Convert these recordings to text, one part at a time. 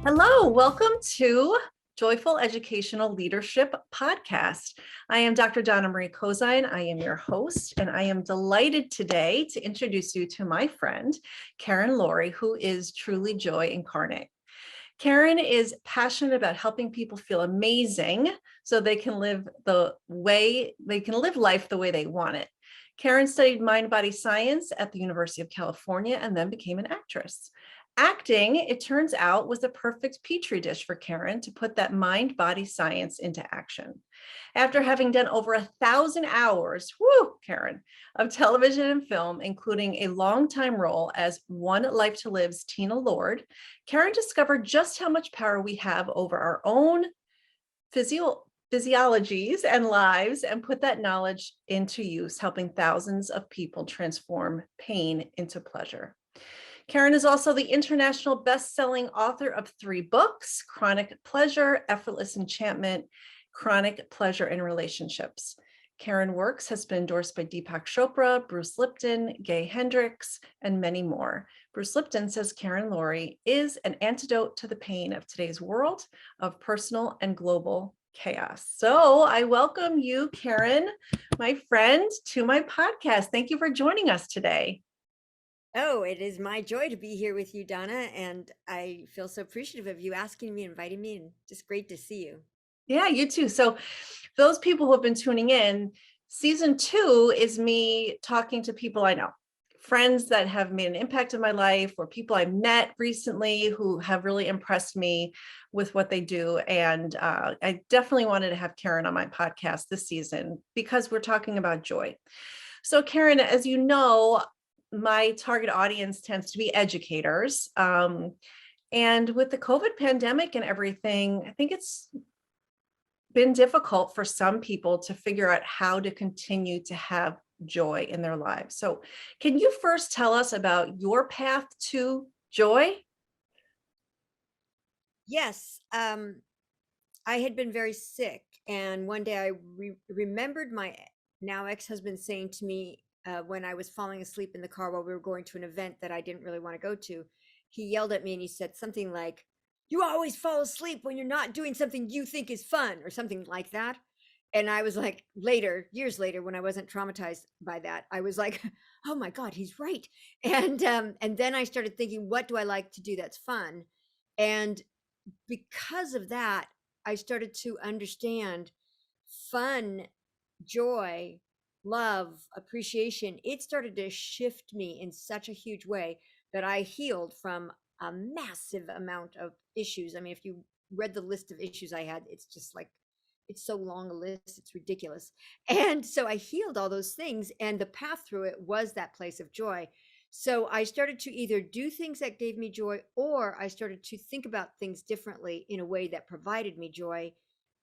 Hello, welcome to Joyful Educational Leadership Podcast. I am Dr. Donna Marie. I am your host, and I am delighted today to introduce you to my friend, Karen Lorre, who is truly joy incarnate. Karen is passionate about helping people feel amazing so they can live life the way they want it. Karen studied mind-body science at the University of California and then became an actress. Acting, it turns out, was the perfect petri dish for Karen to put that mind-body science into action. After having done over 1,000 hours, Karen, of television and film, including a longtime role as One Life to Live's Tina Lord, Karen discovered just how much power we have over our own physiologies and lives and put that knowledge into use, helping thousands of people transform pain into pleasure. Karen is also the international best-selling author of 3 books: Chronic Pleasure, Effortless Enchantment, Chronic Pleasure in Relationships. Karen Works has been endorsed by Deepak Chopra, Bruce Lipton, Gay Hendricks, and many more. Bruce Lipton says Karen Lorre is an antidote to the pain of today's world of personal and global chaos. So I welcome you, Karen, my friend, to my podcast. Thank you for joining us today. Oh, it is my joy to be here with you, Donna, and I feel so appreciative of you asking me, inviting me, and just great to see you. Yeah, you too. So those people who have been tuning in, season 2 is me talking to people I know, friends that have made an impact in my life, or people I met recently who have really impressed me with what they do. And I definitely wanted to have Karen on my podcast this season because we're talking about joy. So Karen, as you know, my target audience tends to be educators. And with the COVID pandemic and everything, I think it's been difficult for some people to figure out how to continue to have joy in their lives. So, can you first tell us about your path to joy? Yes, I had been very sick, and one day I remembered my now ex-husband saying to me when I was falling asleep in the car while we were going to an event that I didn't really want to go to. He yelled at me and he said something like, "You always fall asleep when you're not doing something you think is fun," or something like that. And I was like, later, years later, when I wasn't traumatized by that, I was like, "Oh my God, he's right." And then I started thinking, what do I like to do that's fun? And because of that, I started to understand fun, joy, love, appreciation. It started to shift me in such a huge way that I healed from a massive amount of issues. I mean, if you read the list of issues I had, it's just like, it's so long a list, it's ridiculous. And so I healed all those things, and the path through it was that place of joy. So I started to either do things that gave me joy, or I started to think about things differently in a way that provided me joy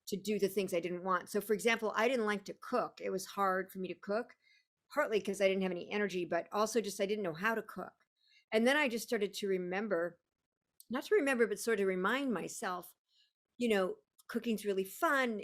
to do the things I didn't want. So, for example, I didn't like to cook. It was hard for me to cook, partly because I didn't have any energy, but also just I didn't know how to cook. And then I just started to remember, not to remember, but sort of remind myself, you know, cooking's really fun.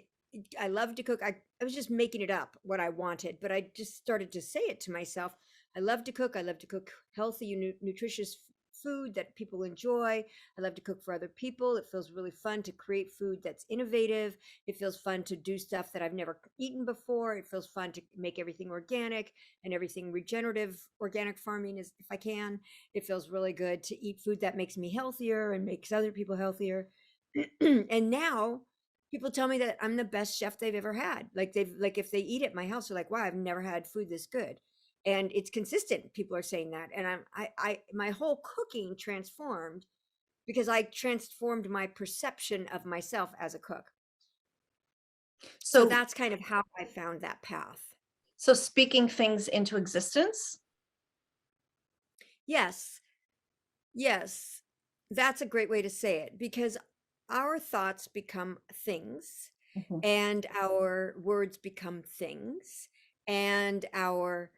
I love to cook. I was just making it up what I wanted, but I just started to say it to myself. I love to cook. I love to cook healthy, nutritious food that people enjoy. I love to cook for other people. It feels really fun to create food that's innovative. It feels fun to do stuff that I've never eaten before. It feels fun to make everything organic and everything regenerative, organic farming is if I can. It feels really good to eat food that makes me healthier and makes other people healthier. And now people tell me that I'm the best chef they've ever had. Like if they eat at my house, they're like, "Wow, I've never had food this good." And it's consistent. People are saying that. And my whole cooking transformed because I transformed my perception of myself as a cook. So So, that's kind of how I found that path. speaking things into existence. Yes. Yes. That's a great way to say it because our thoughts become things Mhm. and our words become things and our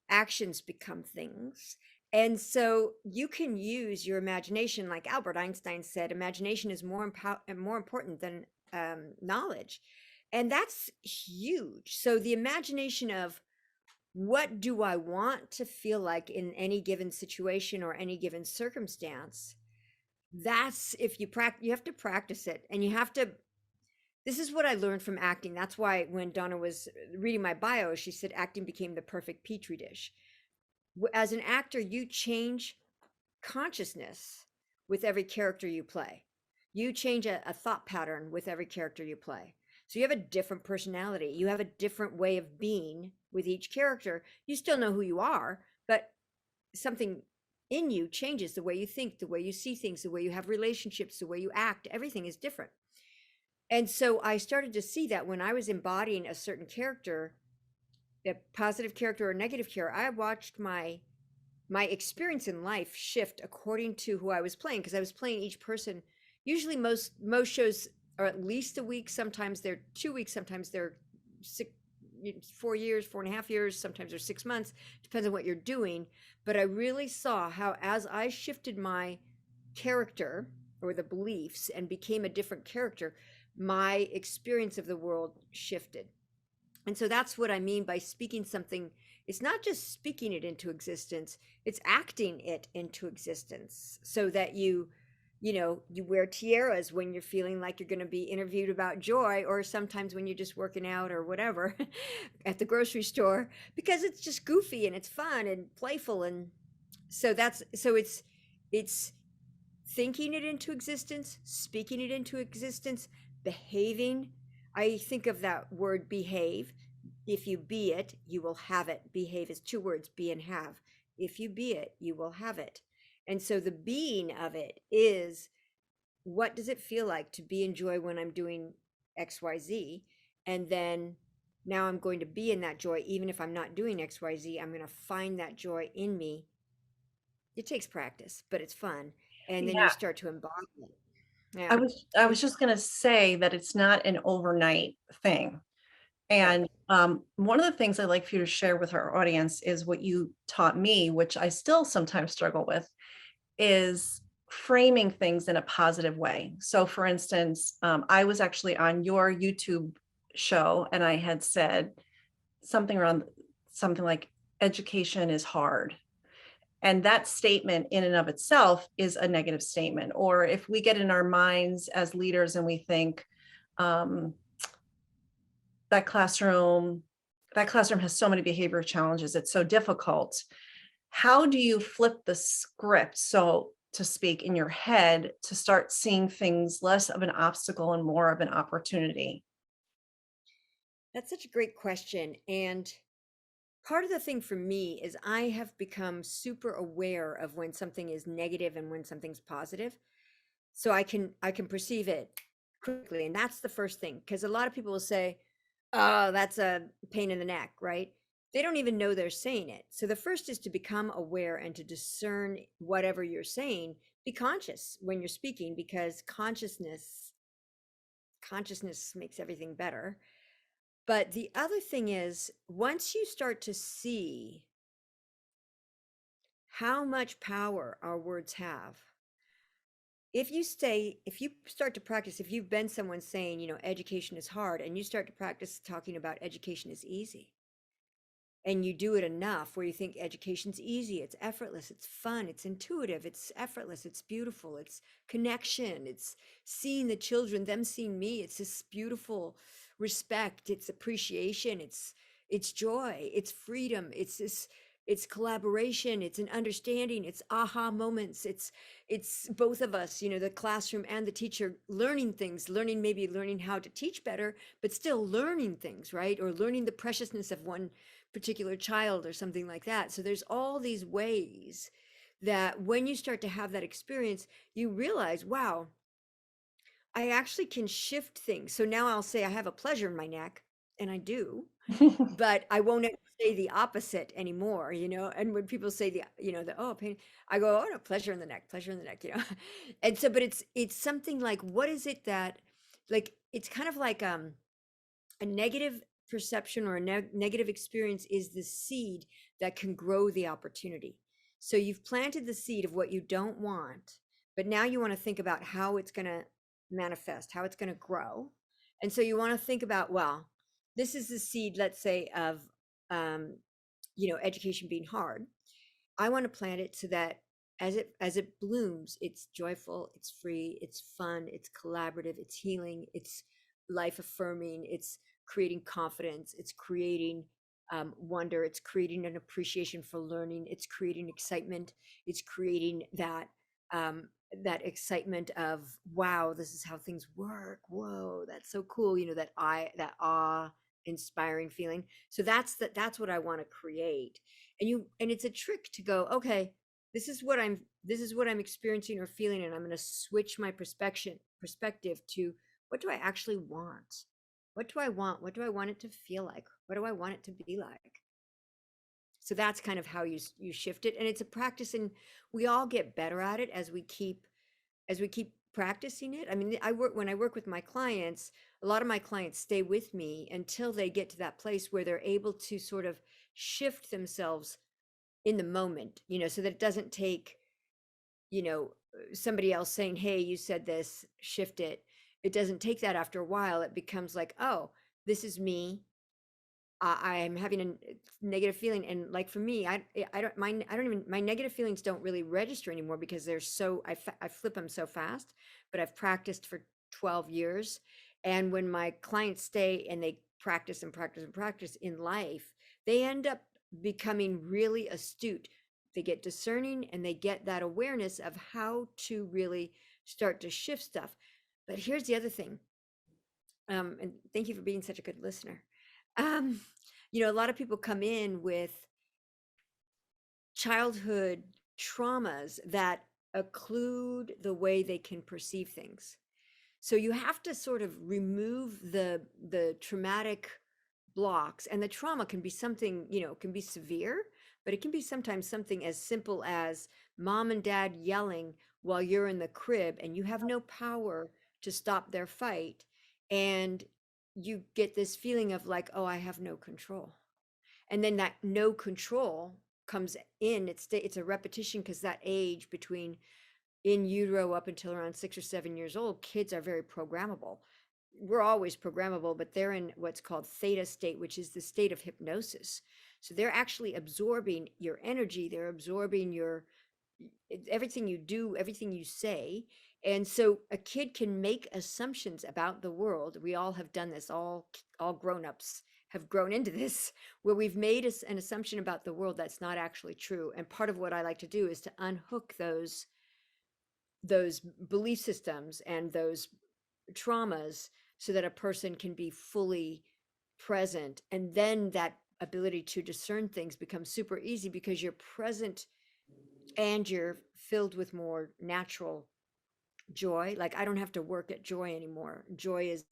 actions become things. And so you can use your imagination, like Albert Einstein said, imagination is more important than knowledge. And that's huge. So the imagination of what do I want to feel like in any given situation or any given circumstance, that's if you practice, you have to practice it, and you have to. This is what I learned from acting. That's why when Donna was reading my bio, she said acting became the perfect petri dish. As an actor, you change consciousness with every character you play. You change a thought pattern with every character you play. So you have a different personality. You have a different way of being with each character. You still know who you are, but something in you changes. The way you think, the way you see things, the way you have relationships, the way you act, everything is different. And so I started to see that when I was embodying a certain character, a positive character or a negative character, I watched my experience in life shift according to who I was playing, because I was playing each person. Usually most shows are at least a week, sometimes they're 2 weeks, sometimes they're 4 years, 4.5 years, sometimes they're 6 months, depends on what you're doing. But I really saw how as I shifted my character or the beliefs and became a different character, my experience of the world shifted. And so that's what I mean by speaking something. It's not just speaking it into existence, it's acting it into existence, so that you wear tiaras when you're feeling like you're going to be interviewed about joy, or sometimes when you're just working out or whatever at the grocery store, because it's just goofy and it's fun and playful. And so it's thinking it into existence, speaking it into existence, behaving. I think of that word behave. If you be it, you will have it. Behave is 2 words, be and have. If you be it, you will have it. And so the being of it is, what does it feel like to be in joy when I'm doing XYZ? And then now I'm going to be in that joy, even if I'm not doing XYZ, I'm going to find that joy in me. It takes practice, but it's fun. And then you Yeah. start to embody it. I Yeah. was I was just gonna say that it's not an overnight thing. Right. And one of the things I'd like for you to share with our audience is what you taught me, which I still sometimes struggle with, is framing things in a positive way. So, for instance, I was actually on your YouTube show and I had said something around something like education is hard. And that statement in and of itself is a negative statement. Or if we get in our minds as leaders and we think, um, that classroom that classroom has so many behavior challenges, it's so difficult. How do you flip the script, so to speak, in your head to start seeing things less of an obstacle and more of an opportunity? That's such a great question. And part of the thing for me is I have become super aware of when something is negative and when something's positive. So I can perceive it quickly. And that's the first thing. Because a lot of people will say, oh, that's a pain in the neck, right? They don't even know they're saying it. So the first is to become aware and to discern whatever you're saying. Be conscious when you're speaking, because consciousness makes everything better. But the other thing is, once you start to see how much power our words have, if you start to practice, if you've been someone saying, education is hard, and you start to practice talking about education is easy, and you do it enough where you think education's easy, it's effortless, it's fun, it's intuitive, it's effortless, it's beautiful, it's connection, it's seeing the children, them seeing me, it's this beautiful respect, it's appreciation, it's joy, it's freedom, it's collaboration, it's an understanding, it's aha moments, it's both of us, the classroom and the teacher learning things, maybe learning how to teach better, but still learning things, right? Or learning the preciousness of one particular child or something like that. So there's all these ways that when you start to have that experience, you realize, wow, I actually can shift things. So now I'll say I have a pleasure in my neck, and I do, but I won't ever say the opposite anymore. And when people say the oh, pain, I go, oh no, pleasure in the neck. And so, but it's something like, what is it that, like, it's kind of like a negative perception or a negative experience is the seed that can grow the opportunity. So you've planted the seed of what you don't want, but now you want to think about how it's going to manifest, how it's going to grow. And so you want to think about, well, this is the seed, let's say, of education being hard. I want to plant it so that as it blooms, it's joyful, it's free, it's fun, it's collaborative, it's healing, it's life affirming, it's creating confidence, it's creating wonder, it's creating an appreciation for learning, it's creating excitement, it's creating um, that excitement of, wow, this is how things work. Whoa, that's so cool. That awe inspiring feeling. So that's what I want to create. And it's a trick to go, okay, this is what I'm experiencing or feeling, and I'm going to switch my perspective to, what do I actually want? What do I want? What do I want it to feel like? What do I want it to be like? So that's kind of how you shift it, and it's a practice, and we all get better at it as we keep practicing it. I mean, when I work with my clients, a lot of my clients stay with me until they get to that place where they're able to sort of shift themselves in the moment, so that it doesn't take, somebody else saying, hey, you said this, shift it. It doesn't take that. After a while, it becomes like, oh, this is me. I'm having a negative feeling, and like for me, I don't mind. I don't even, my negative feelings don't really register anymore because they're so, I flip them so fast. But I've practiced for 12 years, and when my clients stay and they practice and practice and practice in life, they end up becoming really astute. They get discerning, and they get that awareness of how to really start to shift stuff. But here's the other thing, and thank you for being such a good listener. um, a lot of people come in with childhood traumas that occlude the way they can perceive things. So you have to sort of remove the traumatic blocks, and the trauma can be something, can be severe, but it can be sometimes something as simple as mom and dad yelling while you're in the crib and you have no power to stop their fight, and you get this feeling of like, oh, I have no control. And then that no control comes in. It's a repetition, because that age between in utero up until around 6 or 7 years old, kids are very programmable. We're always programmable, but they're in what's called theta state, which is the state of hypnosis. So they're actually absorbing your energy, they're absorbing your everything you do, everything you say. And so a kid can make assumptions about the world. We all have done this. All grown-ups have grown into this, where we've made an assumption about the world that's not actually true. And part of what I like to do is to unhook those belief systems and those traumas, so that a person can be fully present. And then that ability to discern things becomes super easy, because you're present and you're filled with more natural joy. Like, I don't have to work at joy anymore. Joy is,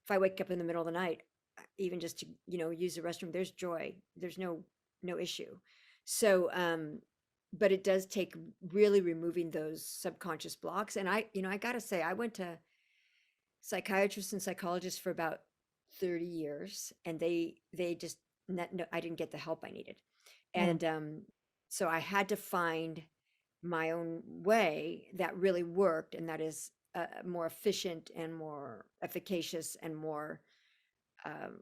if I wake up in the middle of the night, even just to, use the restroom, there's joy. There's no issue. So, but it does take really removing those subconscious blocks. And I gotta say, I went to psychiatrists and psychologists for about 30 years, and they just, no, I didn't get the help I needed. Mm. And so I had to find my own way that really worked, and that is more efficient and more efficacious and more, um,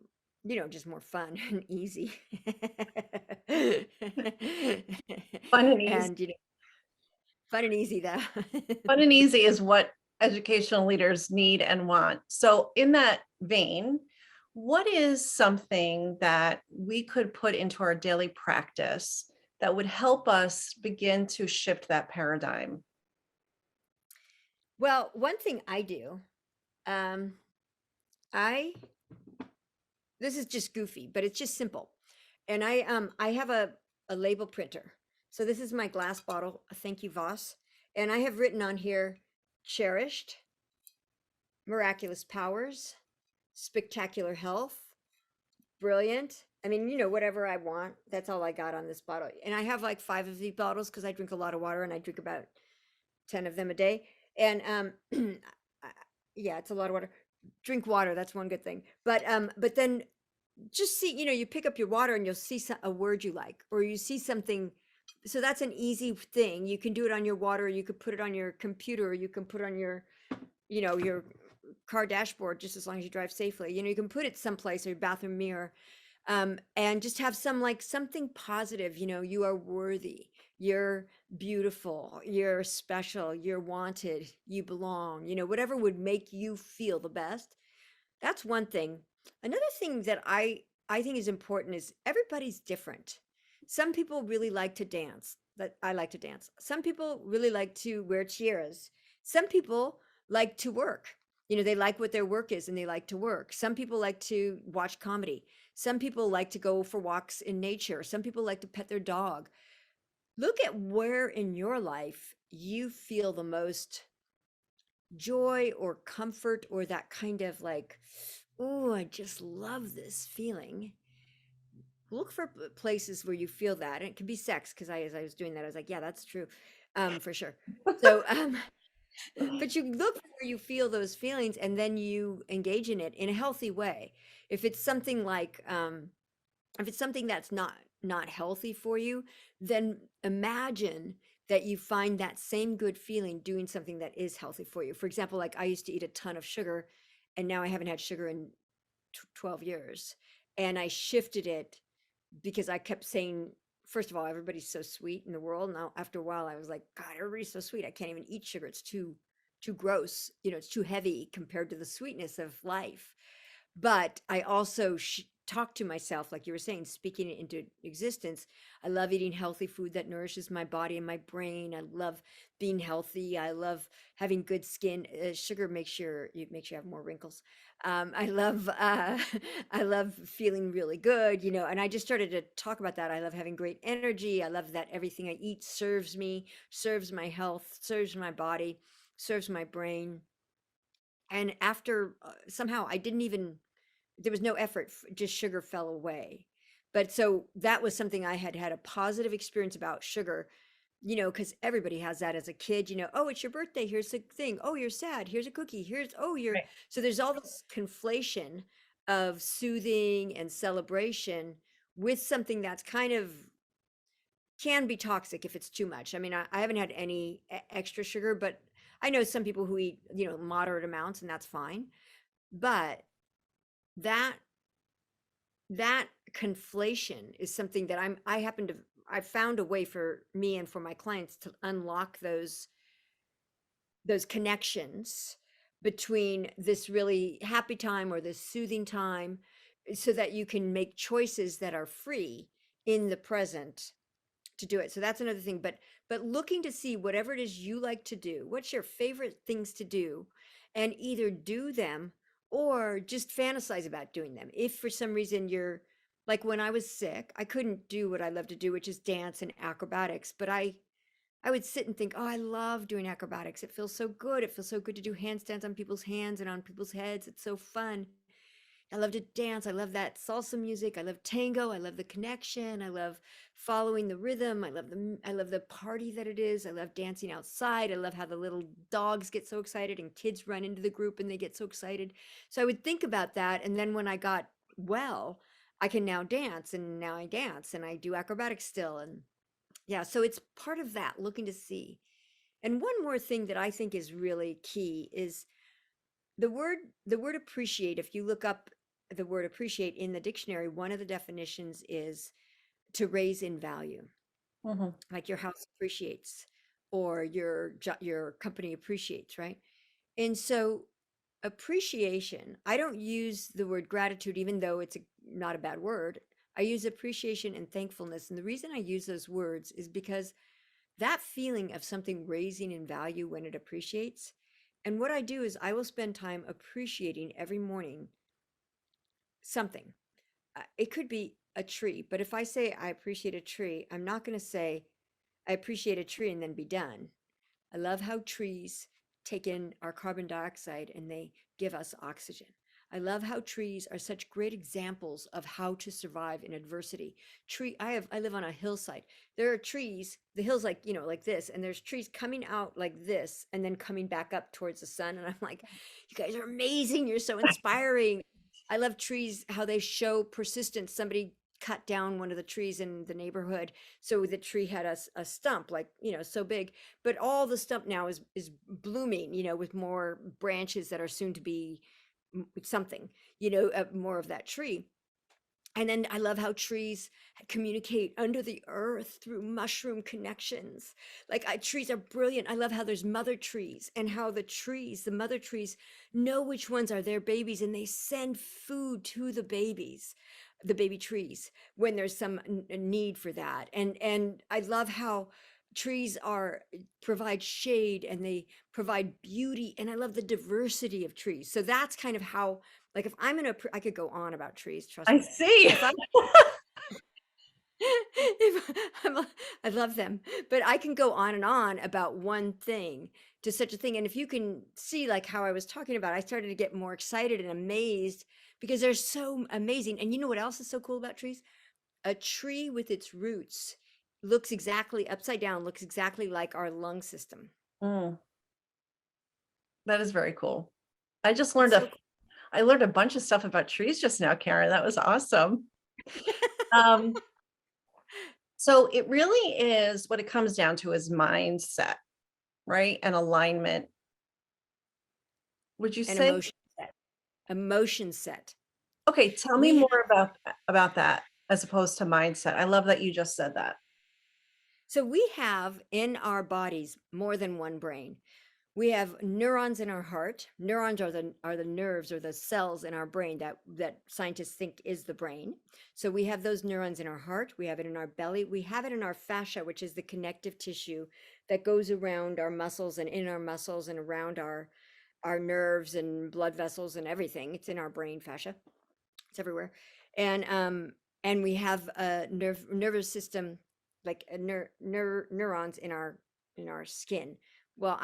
just more fun and easy. Fun and easy. And fun and easy, though. Fun and easy is what educational leaders need and want. So in that vein, what is something that we could put into our daily practice that would help us begin to shift that paradigm? Well, one thing I do, um, I this is just goofy, but it's just simple. And I have a label printer. So this is my glass bottle. Thank you, Voss. And I have written on here, cherished, miraculous powers, spectacular health, brilliant. I mean, whatever I want. That's all I got on this bottle. And I have like 5 of these bottles, because I drink a lot of water, and I drink about 10 of them a day. And yeah, it's a lot of water. Drink water, that's one good thing. But then just see, you pick up your water and you'll see a word you like, or you see something. So that's an easy thing. You can do it on your water, you could put it on your computer, or you can put it on your car dashboard, just as long as you drive safely. You can put it someplace, or your bathroom mirror, and just have something positive. You are worthy, you're beautiful, you're special, you're wanted, you belong, whatever would make you feel the best. That's one thing. Another thing that I think is important is everybody's different. Some people really like to dance. That I like to dance. Some people really like to wear tiaras. Some people like to work. They like what their work is and they like to work. Some people like to watch comedy. Some people like to go for walks in nature. Some people like to pet their dog. Look at where in your life you feel the most joy or comfort or that kind of like, oh, I just love this feeling. Look for places where you feel that. And it can be sex, because as I was doing that, I was like, yeah, that's true, for sure. So, but you look for where you feel those feelings and then you engage in it in a healthy way. If it's something like, if it's something that's not healthy for you, then imagine that you find that same good feeling doing something that is healthy for you. For example, like I used to eat a ton of sugar and now I haven't had sugar in 12 years, and I shifted it because I kept saying, first of all, everybody's so sweet in the world. Now after a while I was like, god, everybody's so sweet, I can't even eat sugar, it's too gross, it's too heavy compared to the sweetness of life. But I also talk to myself, like you were saying, speaking it into existence. I love eating healthy food that nourishes my body and my brain. I love being healthy. I love having good skin. Sugar makes you have more wrinkles. I love I love feeling really good, And I just started to talk about that. I love having great energy. I love that everything I eat serves me, serves my health, serves my body, serves my brain. And after somehow I didn't even, there was no effort, just sugar fell away. But so that was something I had had a positive experience about sugar, because everybody has that as a kid, oh, it's your birthday, here's the thing, oh, you're sad, here's a cookie, oh, you're, Right. so there's all this conflation of soothing and celebration with something that's kind of can be toxic if it's too much. I mean, I haven't had any extra sugar, but I know some people who eat, moderate amounts, and that's fine. But that that conflation is something that I found a way for me and for my clients to unlock those connections between this really happy time or this soothing time, so that you can make choices that are free in the present to do it. So that's another thing. But looking to see whatever it is you like to do, what's your favorite things to do, and either do them or just fantasize about doing them. If for some reason you're like, when I was sick, I couldn't do what I love to do, which is dance and acrobatics, but I would sit and think, oh, I love doing acrobatics. It feels so good. It feels so good to do handstands on people's hands and on people's heads. It's so fun. I love to dance. I love that salsa music. I love tango. I love the connection. I love following the rhythm. I love the party that it is. I love dancing outside. I love how the little dogs get so excited and kids run into the group and they get so excited. So I would think about that, and then when I got well, I can now dance, and now I dance and I do acrobatics still, and yeah, so it's part of that, looking to see. And one more thing that I think is really key is the word appreciate. If you look up the word appreciate in the dictionary, one of the definitions is to raise in value, Mhm. like your house appreciates or your company appreciates, right? And so appreciation, I don't use the word gratitude, even though it's not a bad word. I use appreciation and thankfulness. And the reason I use those words is because that feeling of something raising in value when it appreciates. And what I do is I will spend time appreciating every morning something. It could be a tree, but if I say I appreciate a tree, I'm not going to say I appreciate a tree and then be done. I love how trees take in our carbon dioxide and they give us oxygen. I love how trees are such great examples of how to survive in adversity. I live on a hillside. There are trees, the hill's like, like this, and there's trees coming out like this and then coming back up towards the sun. And I'm like, you guys are amazing. You're so inspiring. I love trees, how they show persistence. Somebody cut down one of the trees in the neighborhood, so the tree had a stump like, so big, but all the stump now is blooming, with more branches that are soon to be something, more of that tree. And then I love how trees communicate under the earth through mushroom connections. Like trees are brilliant. I love how there's mother trees and how the mother trees know which ones are their babies and they send food to the babies, the baby trees when there's some need for that. And I love how trees are provide shade and they provide beauty, and I love the diversity of trees. So that's kind of how, like, if I'm in a I could go on about trees, trust I me. see. If I'm if I love them, but I can go on and on about one thing to such a thing. And if you can see, like how I was talking about, I started to get more excited and amazed because they're so amazing. And you know what else is so cool about trees? A tree with its roots looks exactly upside down, looks exactly like our lung system. Mm, that is very cool. I just It's learned so a cool. I learned a bunch of stuff about trees just now, Karen. That was awesome. Um, so it really is what it comes down to is mindset, right? And alignment. Would you An say? emotion set. Emotion set. Okay, tell me We more about that as opposed to mindset. I love that you just said that. So we have in our bodies more than one brain. We have neurons in our heart. Neurons are the nerves or the cells in our brain that scientists think is the brain. So we have those neurons in our heart. We have it in our belly. We have it in our fascia, which is the connective tissue that goes around our muscles and in our muscles and around our nerves and blood vessels and everything. It's in our brain fascia. It's everywhere. And we have a nervous system, like neurons in our skin. Well,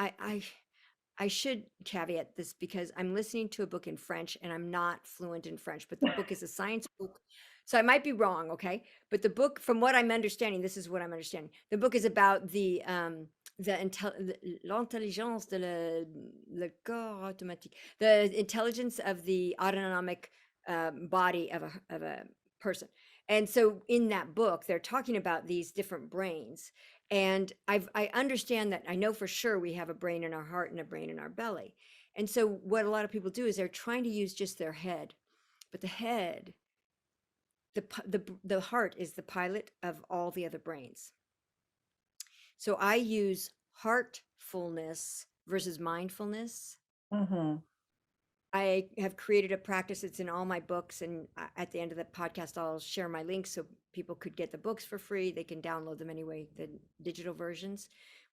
I should caveat this because I'm listening to a book in French and I'm not fluent in French, but the book is a science book. So I might be wrong, okay? But the book, from what I'm understanding, this is what I'm understanding. The book is about l'intelligence de le corps automatique, the intelligence of the autonomic body of a person. And so in that book, they're talking about these different brains. And I understand that, I know for sure we have a brain in our heart and a brain in our belly. And so what a lot of people do is they're trying to use just their head, but the head, the heart is the pilot of all the other brains. So I use heartfulness versus mindfulness. Mhm. I have created a practice. It's in all my books. And at the end of the podcast, I'll share my links so people could get the books for free. They can download them anyway, the digital versions.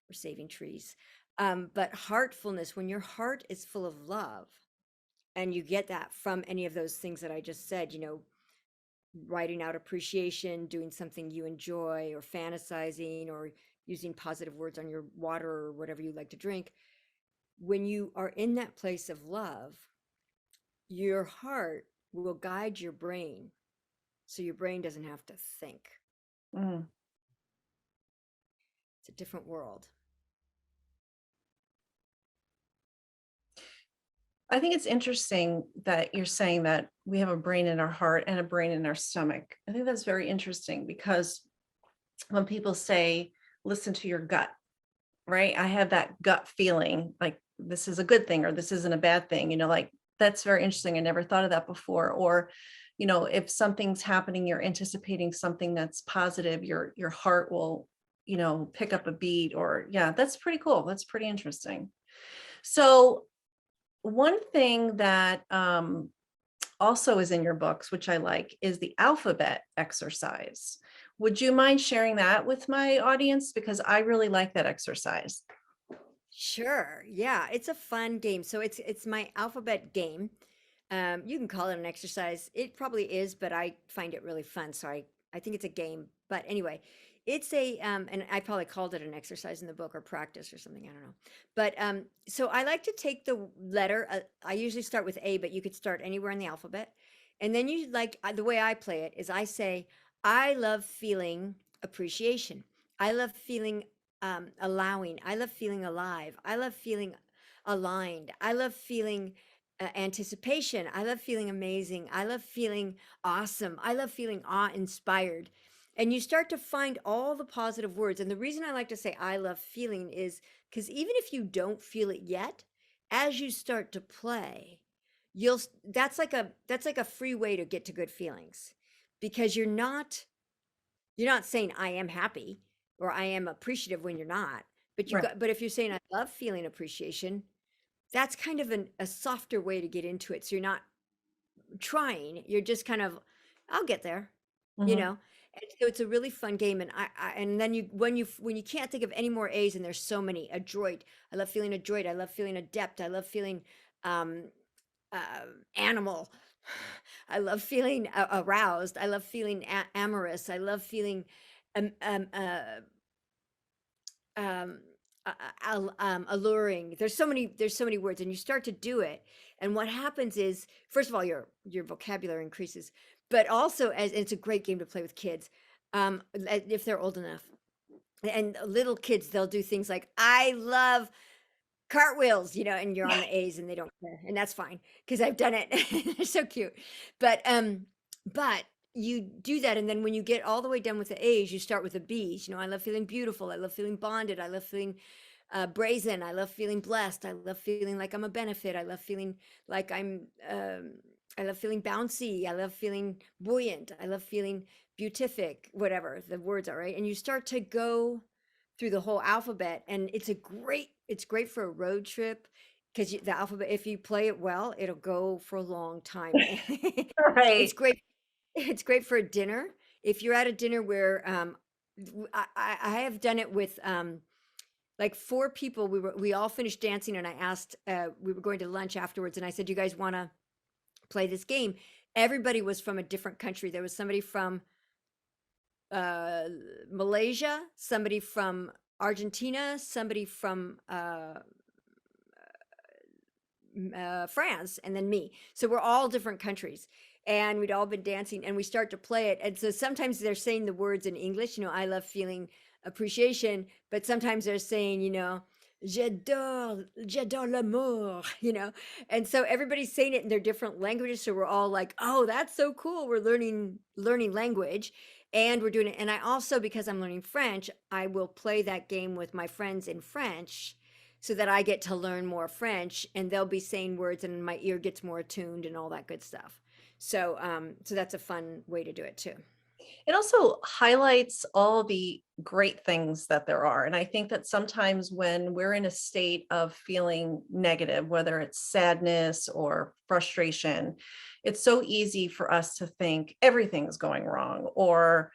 We're saving trees. But heartfulness, when your heart is full of love, and you get that from any of those things that I just said, writing out appreciation, doing something you enjoy, or fantasizing, or using positive words on your water or whatever you like to drink. When you are in that place of love, your heart will guide your brain so your brain doesn't have to think. Mm. It's a different world. I think it's interesting that you're saying that we have a brain in our heart and a brain in our stomach. I think that's very interesting because when people say, listen to your gut, right? I have that gut feeling like this is a good thing or this isn't a bad thing, like that's very interesting. I never thought of that before. Or, if something's happening, you're anticipating something that's positive, your heart will, pick up a beat or yeah, that's pretty cool. That's pretty interesting. So one thing that also is in your books, which I like, is the alphabet exercise. Would you mind sharing that with my audience? Because I really like that exercise. Sure. Yeah, it's a fun game. So it's my alphabet game. You can call it an exercise. It probably is, but I find it really fun. So I think it's a game. But anyway, it's a and I probably called it an exercise in the book or practice or something. I don't know. But so I like to take the letter. I usually start with A, but you could start anywhere in the alphabet. And then the way I play it is I say, I love feeling appreciation. I love feeling allowing. I love feeling alive. I love feeling aligned. I love feeling anticipation. I love feeling amazing. I love feeling awesome. I love feeling awe inspired. And you start to find all the positive words. And the reason I like to say I love feeling is because even if you don't feel it yet, as you start to play, you'll that's like a free way to get to good feelings because you're not saying I am happy or I am appreciative when you're not. But Right. but if you're saying I love feeling appreciation, that's kind of a softer way to get into it. So you're not trying, you're just kind of, I'll get there, you Mhm. know. And so it's a really fun game. And and then when you can't think of any more A's, and there's so many, adroit. I love feeling adroit. I love feeling adept. I love feeling um animal. I love feeling aroused. I love feeling amorous. I love feeling um, um, uh, um, alluring. There's so many words, and you start to do it. And what happens is, first of all, your vocabulary increases, but also as it's a great game to play with kids, if they're old enough. And little kids, they'll do things like, I love cartwheels, and you're on the A's and they don't care. And that's fine because I've done it. They're so cute. But you do that. And then when you get all the way done with the A's, you start with the B's. I love feeling beautiful. I love feeling bonded. I love feeling brazen. I love feeling blessed. I love feeling like I'm a benefit. I love feeling like I love feeling bouncy. I love feeling buoyant. I love feeling beatific, whatever the words are, right? And you start to go through the whole alphabet, and it's great for a road trip because the alphabet, if you play it well, it'll go for a long time. It's Right. great. It's great for a dinner. If you're at a dinner where I have done it with like four people. We all finished dancing, and I asked, we were going to lunch afterwards, and I said, you guys want to play this game? Everybody was from a different country. There was somebody from uh Malaysia, somebody from Argentina, somebody from France, and then me. So we're all different countries, and we'd all been dancing, and we start to play it. And so sometimes they're saying the words in English, I love feeling appreciation, but sometimes they're saying, j'adore l'amour, and so everybody's saying it in their different languages. So we're all like, oh, that's so cool. We're learning language, and we're doing it. And I also, because I'm learning French, I will play that game with my friends in French so that I get to learn more French, and they'll be saying words and my ear gets more attuned and all that good stuff. So that's a fun way to do it too. It also highlights all the great things that there are. And I think that sometimes when we're in a state of feeling negative, whether it's sadness or frustration, it's so easy for us to think everything's going wrong, or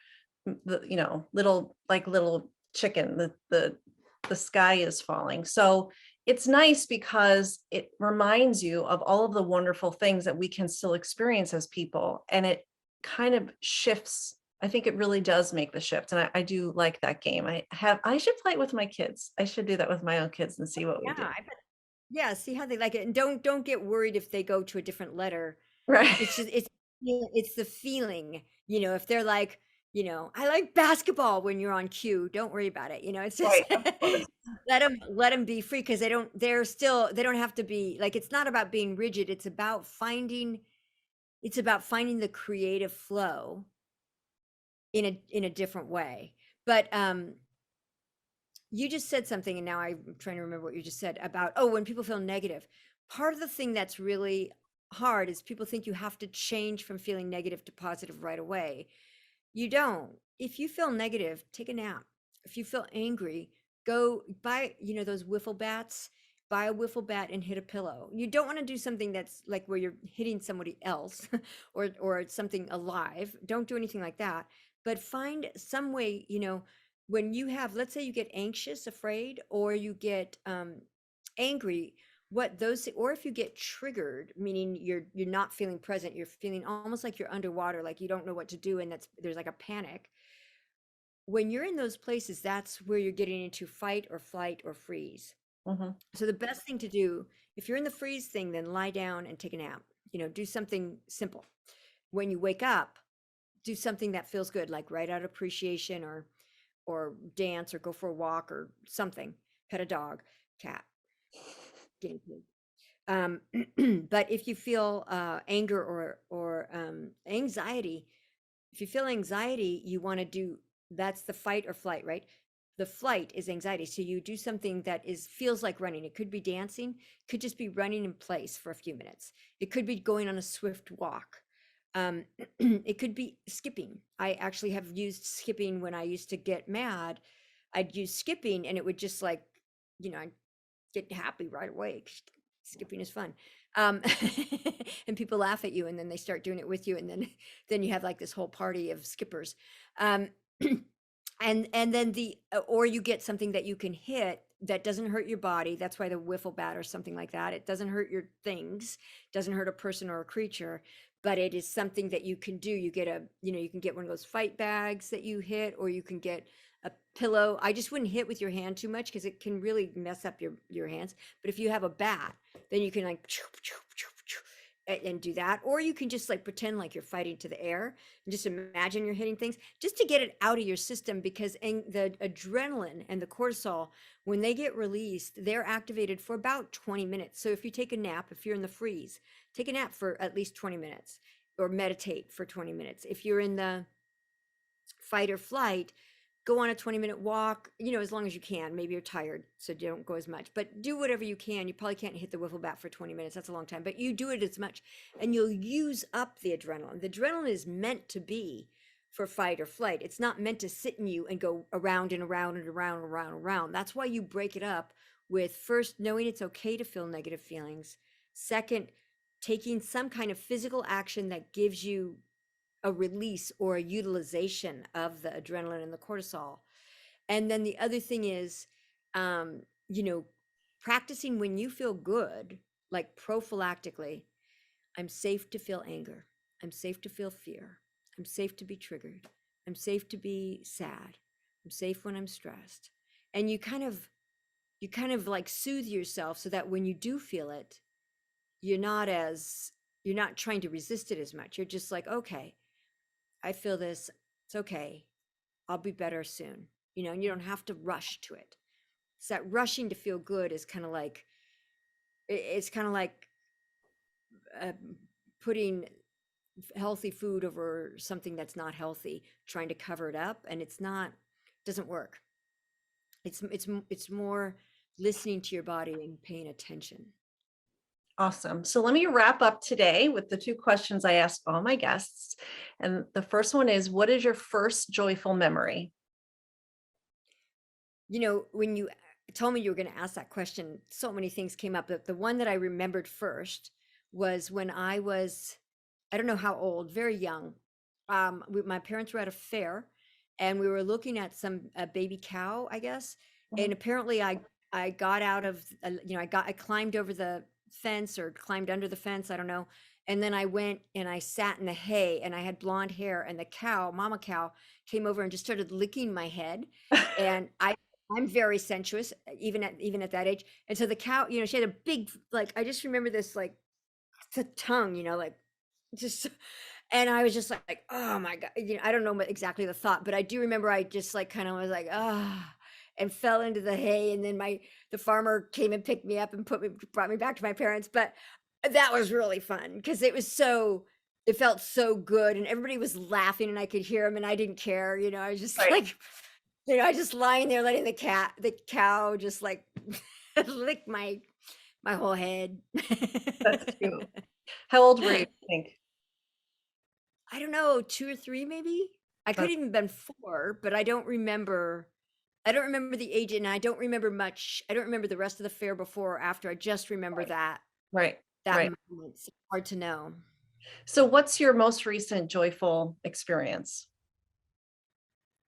little chicken, the sky is falling. So it's nice because it reminds you of all of the wonderful things that we can still experience as people. And it kind of shifts. I think it really does make the shift. And I do like that game. I should play it with my kids. I should do that with my own kids and see what we Yeah, do. yeah, see how they like it, and don't get worried if they go to a different letter. Right. It's just it's the feeling, if they're like, I like basketball when you're on cue. Don't worry about it. It's just Right. Of course. let them be free, because they don't have to be like, it's not about being rigid. It's about finding the creative flow in a different way. But you just said something, and now I'm trying to remember what you just said about, oh, when people feel negative. Part of the thing that's really hard is people think you have to change from feeling negative to positive right away. You don't. If you feel negative, take a nap. If you feel angry, go buy, those wiffle bats. Buy a wiffle bat and hit a pillow. You don't want to do something that's like where you're hitting somebody else or something alive. Don't do anything like that. But find some way, when you have, let's say you get anxious, afraid, or you get angry, or if you get triggered, meaning you're not feeling present, you're feeling almost like you're underwater, like you don't know what to do, and there's like a panic. When you're in those places, that's where you're getting into fight or flight or freeze. Mhm. So the best thing to do, if you're in the freeze thing, then lie down and take a nap. Do something simple. When you wake up, do something that feels good, like write out appreciation, or dance, or go for a walk, or something. Pet a dog, cat, guinea pig. Um, but if you feel anger or anxiety, if you feel anxiety, you want to do, that's the fight or flight, right? The flight is anxiety. So you do something that feels like running. It could be dancing, could just be running in place for a few minutes. It could be going on a swift walk. It could be skipping. I actually have used skipping when I used to get mad. I'd use skipping and it would just like, I'd get happy right away. 'Cause skipping is fun. Um, and people laugh at you and then they start doing it with you. And then, then you have like this whole party of skippers. Um, and then or you get something that you can hit that doesn't hurt your body. That's why the wiffle bat or something like that, it doesn't hurt your things, doesn't hurt a person or a creature, but it is something that you can do. You get you can get one of those fight bags that you hit, or you can get a pillow. I just wouldn't hit with your hand too much because it can really mess up your hands. But if you have a bat, then you can like and do that, or you can just like pretend like you're fighting to the air and just imagine you're hitting things just to get it out of your system, because the adrenaline and the cortisol, when they get released, they're activated for about 20 minutes. So if you take a nap, if you're in the freeze, take a nap for at least 20 minutes, or meditate for 20 minutes. If you're in the fight or flight, go on a 20-minute walk, as long as you can. Maybe you're tired, so don't go as much, but do whatever you can. You probably can't hit the wiffle bat for 20 minutes. That's a long time, but you do it as much and you'll use up the adrenaline. The adrenaline is meant to be for fight or flight. It's not meant to sit in you and go around and around and around and around and around. That's why you break it up with, first, knowing it's okay to feel negative feelings. Second, taking some kind of physical action that gives you a release or a utilization of the adrenaline and the cortisol. And then the other thing is, um, you know, practicing when you feel good, like prophylactically. I'm safe to feel anger. I'm safe to feel fear. I'm safe to be triggered. I'm safe to be sad. I'm safe when I'm stressed. And you kind of like soothe yourself so that when you do feel it, you're not as you're not trying to resist it as much. You're just like, okay, I feel this. It's okay. I'll be better soon. And you don't have to rush to it. So that rushing to feel good is kind of like, it's kind of like uh, putting healthy food over something that's not healthy, trying to cover it up, and doesn't work. It's more listening to your body and paying attention. Awesome. So let me wrap up today with the two questions I ask all my guests. And the first one is, what is your first joyful memory? When you told me you were going to ask that question, so many things came up. But the one that I remembered first was when I don't know how old, very young. My parents were at a fair, and we were looking at a baby cow, I guess. And Mhm. apparently, I got out of, I climbed over the fence or climbed under the fence, I don't know. And then I went and I sat in the hay, and I had blonde hair, and the cow, mama cow, came over and just started licking my head. And I'm very sensuous, even at that age. And so the cow, she had a big, like, I just remember this, like, the tongue, like, just, and I was just like, oh my God, I don't know exactly the thought, but I do remember I just like kind of was like, ah, and fell into the hay. And then the farmer came and picked me up and brought me back to my parents. But that was really fun because it felt so good, and everybody was laughing and I could hear them and I didn't care. I was just Right. like, I just lying there letting the cow just like lick my whole head. That's cute. How old were you, I think? I don't know, 2 or 3 maybe? I could That's even been 4, but I don't remember the age, and I don't remember much. I don't remember the rest of the fair before or after. I just remember right. that Right. that Right. moment. It's hard to know. So what's your most recent joyful experience?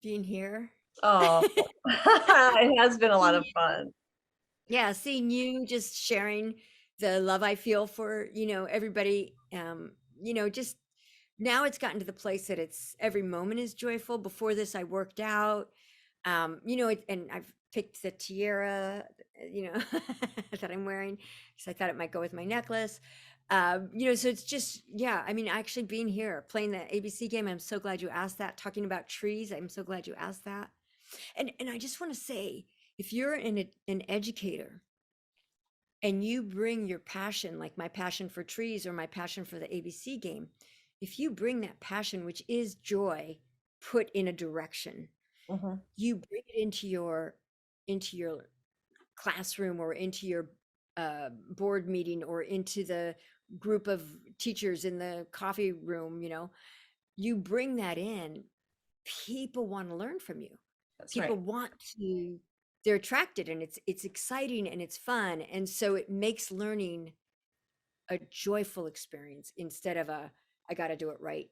Being here. Oh, it has been a lot Seeing of fun. Yeah, seeing you, just sharing the love I feel for, everybody. Just now it's gotten to the place that it's every moment is joyful. Before this, I worked out, and I've picked the tiara, that I'm wearing because I thought it might go with my necklace. So it's just, yeah, I mean, actually being here, playing the ABC game, I'm so glad you asked that. Talking about trees, I'm so glad you asked that. And I just want to say, if you're an educator and you bring your passion, like my passion for trees or my passion for the ABC game, if you bring that passion, which is joy, put in a direction, Mhm. you bring it into your classroom or into your board meeting or into the group of teachers in the coffee room, you bring that in, people want to learn from you. That's People right. want to, they're attracted, and it's exciting and it's fun. And so it makes learning a joyful experience instead of I got to do it right,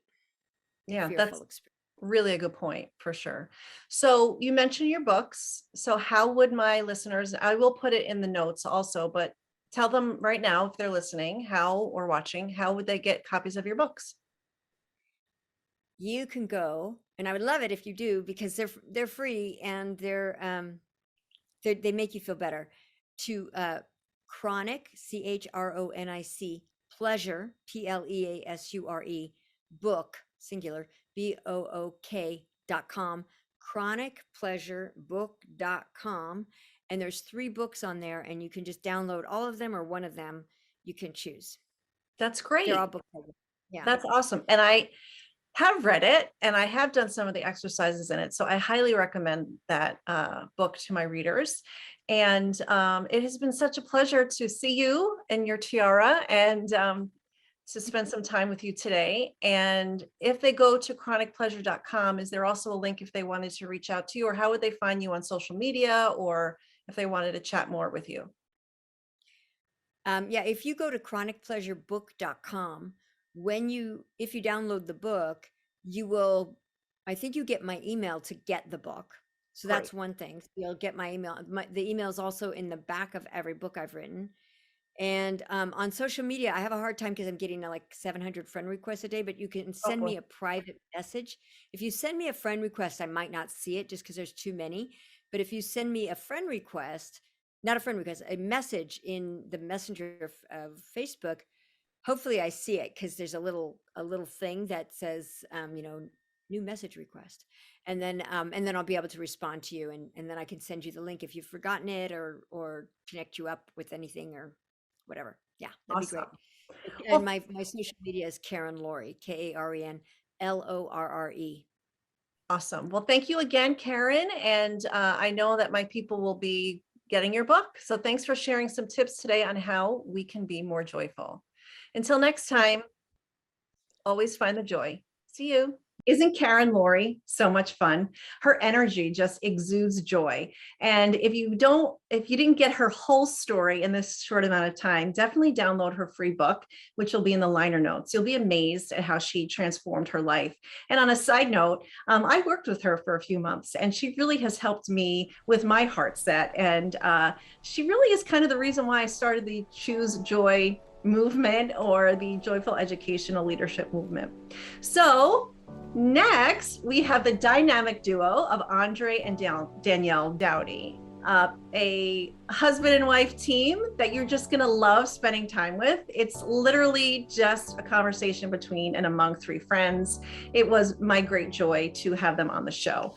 Yeah, that's fearful experience. really a good point for sure. So you mentioned your books. So how would my listeners, I will put it in the notes also, but tell them right now if they're listening, how or watching, how would they get copies of your books? You can go, and I would love it if you do, because they're free, and they make you feel better, to chronic, CHRONIC, pleasure, PLEASURE, book, singular, BOOK.com, chronicpleasurebook.com. And there's 3 books on there, and you can just download all of them or one of them. You can choose. That's They're all great. book covers. Yeah. That's awesome. And I have read it and I have done some of the exercises in it. So I highly recommend that book to my readers. And it has been such a pleasure to see you and your tiara and to spend some time with you today. And if they go to chronicpleasure.com, is there also a link if they wanted to reach out to you, or how would they find you on social media, or if they wanted to chat more with you? Yeah, if you go to chronicpleasurebook.com, if you download the book, you will, I think you get my email to get the book. So Great. that's one thing. So you'll get my email. The email is also in the back of every book I've written. And on social media, I have a hard time because I'm getting like 700 friend requests a day, but you can Oh, send me a private message. If you send me a friend request, I might not see it just because there's too many. But if you send me a friend request, not a friend request, a message in the messenger of Facebook, hopefully I see it, because there's a little thing that says, new message request. And then I'll be able to respond to you, and then I can send you the link if you've forgotten it, or connect you up with anything or whatever. Yeah, that'd be awesome. great. And Well, my social media is Karen Lorre, KarenLorre. awesome. Well, thank you again, Karen. And I know that my people will be getting your book. So thanks for sharing some tips today on how we can be more joyful. Until next time, always find the joy. See you. Isn't Karen Lorre so much fun? Her energy just exudes joy. And if you didn't get her whole story in this short amount of time, definitely download her free book, which will be in the liner notes. You'll be amazed at how she transformed her life. And on a side note, I worked with her for a few months, and she really has helped me with my heart set. And she really is kind of the reason why I started the Choose Joy movement, or the joyful educational leadership movement. So next, we have the dynamic duo of Andre and Danielle Dowdy, a husband and wife team that you're just going to love spending time with. It's literally just a conversation between and among 3 friends. It was my great joy to have them on the show.